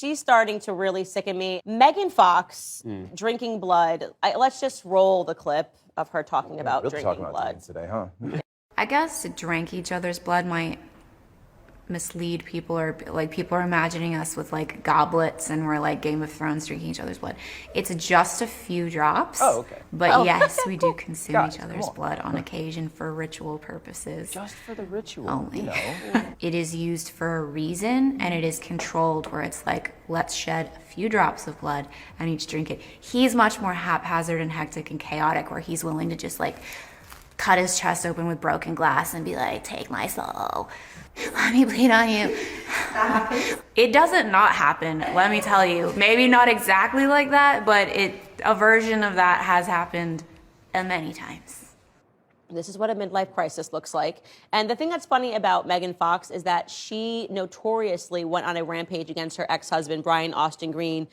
she's starting to really sicken me. Megan Fox drinking blood. Let's just roll the clip of her talking about drinking blood today, huh? I guess drink each other's blood might mislead people, or like people are imagining us with like goblets and we're like Game of Thrones drinking each other's blood. It's just a few drops. Oh, okay. But yes, we do consume Guys, each other's blood on occasion for ritual purposes. Just for the ritual, only. you know. It is used for a reason, and it is controlled where it's like, let's shed a few drops of blood and each drink it. He's much more haphazard and hectic and chaotic, where he's willing to just like cut his chest open with broken glass and be like, take my soul. Let me bleed on you. It doesn't not happen, let me tell you. Maybe not exactly like that, but a version of that has happened many times. This is what a midlife crisis looks like. And the thing that's funny about Megan Fox is that she notoriously went on a rampage against her ex-husband, Brian Austin Green,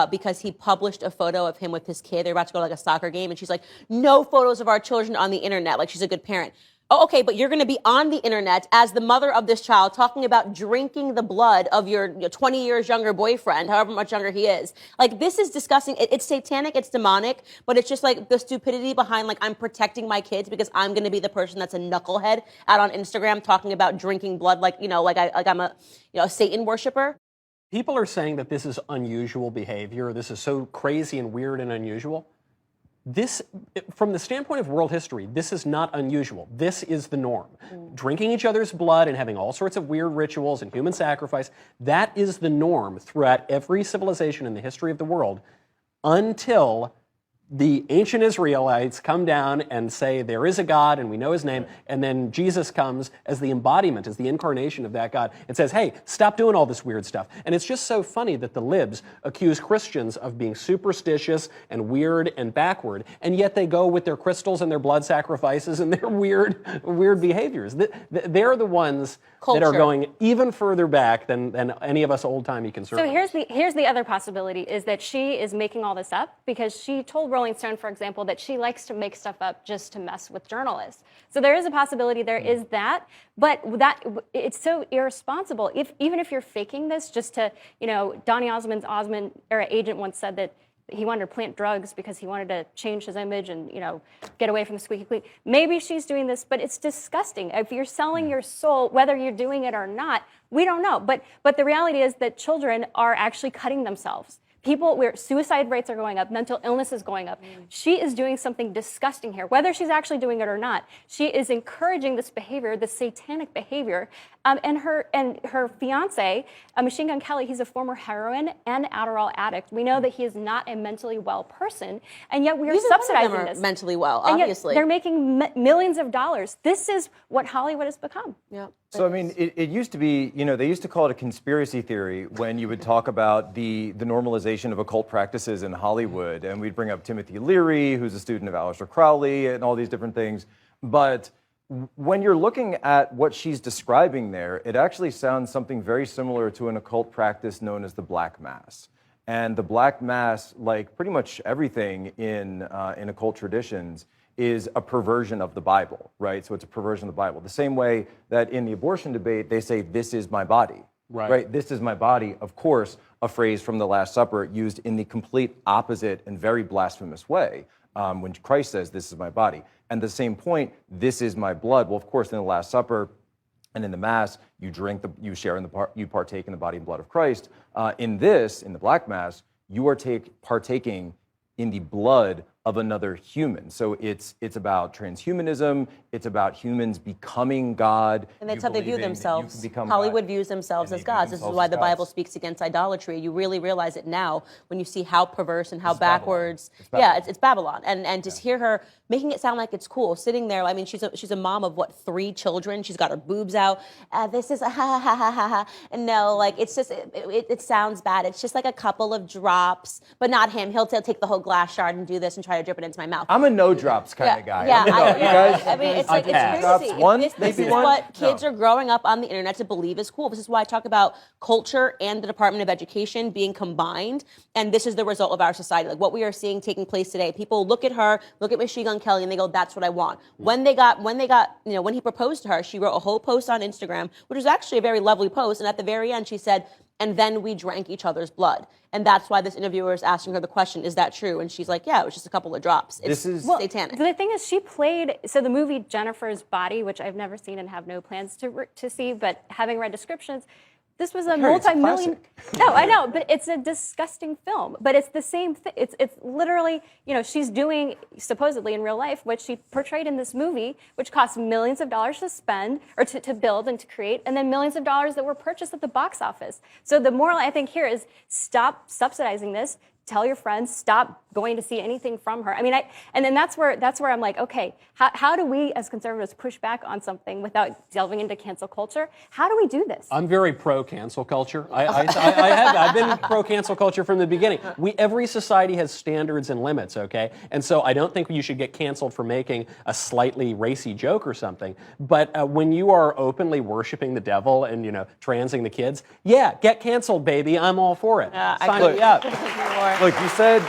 because he published a photo of him with his kid. They're about to go to like a soccer game, and she's like, no photos of our children on the internet. Like, she's a good parent. Oh, okay, but you're going to be on the internet as the mother of this child talking about drinking the blood of your 20 years younger boyfriend, however much younger he is. Like, this is disgusting. It's satanic, it's demonic, but it's just like the stupidity behind, like, I'm protecting my kids because I'm going to be the person that's a knucklehead out on Instagram talking about drinking blood like I'm a Satan worshiper. People are saying that this is unusual behavior. This is so crazy and weird and unusual. This, from the standpoint of world history, this is not unusual. This is the norm. Drinking each other's blood and having all sorts of weird rituals and human sacrifice, that is the norm throughout every civilization in the history of the world, until the ancient Israelites come down and say there is a God and we know his name, and then Jesus comes as the embodiment, as the incarnation of that God, and says, hey, stop doing all this weird stuff. And it's just so funny that the libs accuse Christians of being superstitious and weird and backward, and yet they go with their crystals and their blood sacrifices and their weird behaviors. They're the ones that are going even further back than any of us old-timey conservatives. So here's the other possibility, is that she is making all this up because she told Rolling Stone, for example, that she likes to make stuff up just to mess with journalists. So there is a possibility there is that, but that it's so irresponsible. Even if you're faking this just to, Donny Osmond's Osmond-era agent once said that he wanted to plant drugs because he wanted to change his image and, get away from the squeaky clean. Maybe she's doing this, but it's disgusting. If you're selling your soul, whether you're doing it or not, we don't know. But the reality is that children are actually cutting themselves. Where suicide rates are going up, mental illness is going up. She is doing something disgusting here. Whether she's actually doing it or not, she is encouraging this behavior, this satanic behavior. And her fiance, Machine Gun Kelly, he's a former heroin and Adderall addict. We know that he is not a mentally well person, and yet we are subsidizing this. Mentally well, and obviously. Yet they're making millions of dollars. This is what Hollywood has become. Yeah. So, I mean, it used to be, they used to call it a conspiracy theory when you would talk about the normalization of occult practices in Hollywood. And we'd bring up Timothy Leary, who's a student of Aleister Crowley, and all these different things. But when you're looking at what she's describing there, it actually sounds something very similar to an occult practice known as the Black Mass. And the Black Mass, like pretty much everything in occult traditions, is a perversion of the Bible, right? So it's a perversion of the Bible. The same way that in the abortion debate, they say, this is my body, right? This is my body. Of course, a phrase from the Last Supper used in the complete opposite and very blasphemous way when Christ says, this is my body. And the same point, this is my blood. Well, of course, in the Last Supper and in the Mass, you you partake in the body and blood of Christ. In the Black Mass, you are partaking in the blood of another human. So it's about transhumanism. It's about humans becoming God. And that's how they view themselves. Hollywood views themselves as gods. This is why the Bible speaks against idolatry. You really realize it now when you see how perverse and how backwards. It's Babylon. And to hear her making it sound like it's cool, sitting there. I mean, she's a mom of 3 children. She's got her boobs out. This is ha ha ha ha ha. And no, like it's just it sounds bad. It's just like a couple of drops, but not him. He'll take the whole glass shard and do this and try to drip it into my mouth. I'm a no drops kind of guy. I mean, it's crazy. This is what kids are are growing up on the internet to believe is cool. This is why I talk about culture and the Department of Education being combined, and this is the result of our society. Like what we are seeing taking place today. People look at her, look at Machine Gun Kelly, and they go, "That's what I want." When he proposed to her, she wrote a whole post on Instagram, which was actually a very lovely post, and at the very end, she said, and then we drank each other's blood. And that's why this interviewer is asking her the question, is that true? And she's like, yeah, it was just a couple of drops. It's satanic. The thing is, she played, so the movie Jennifer's Body, which I've never seen and have no plans to see, but having read descriptions, this was a multi-million. No, I know, but it's a disgusting film. But it's the same thing. It's literally, she's doing supposedly in real life what she portrayed in this movie, which cost millions of dollars to spend or to build and to create, and then millions of dollars that were purchased at the box office. So the moral, I think, here is stop subsidizing this. Tell your friends, stop going to see anything from her. I mean, and then that's where I'm like, okay, how do we as conservatives push back on something without delving into cancel culture? How do we do this? I'm very pro cancel culture. I've been pro cancel culture from the beginning. Every society has standards and limits, okay? And so I don't think you should get canceled for making a slightly racy joke or something. But when you are openly worshiping the devil and transing the kids, yeah, get canceled, baby. I'm all for it. Sign me up. Look, you said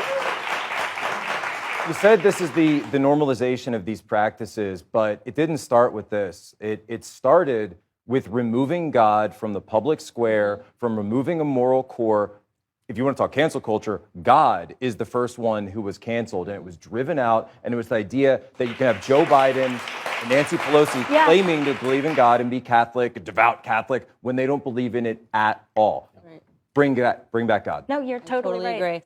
this is the normalization of these practices, but it didn't start with this. It started with removing God from the public square, from removing a moral core. If you want to talk cancel culture, God is the first one who was canceled, and it was driven out, and it was the idea that you can have Joe Biden and Nancy Pelosi claiming to believe in God and be Catholic, a devout Catholic, when they don't believe in it at all. Right. Bring back God. No, you're totally right. Agree.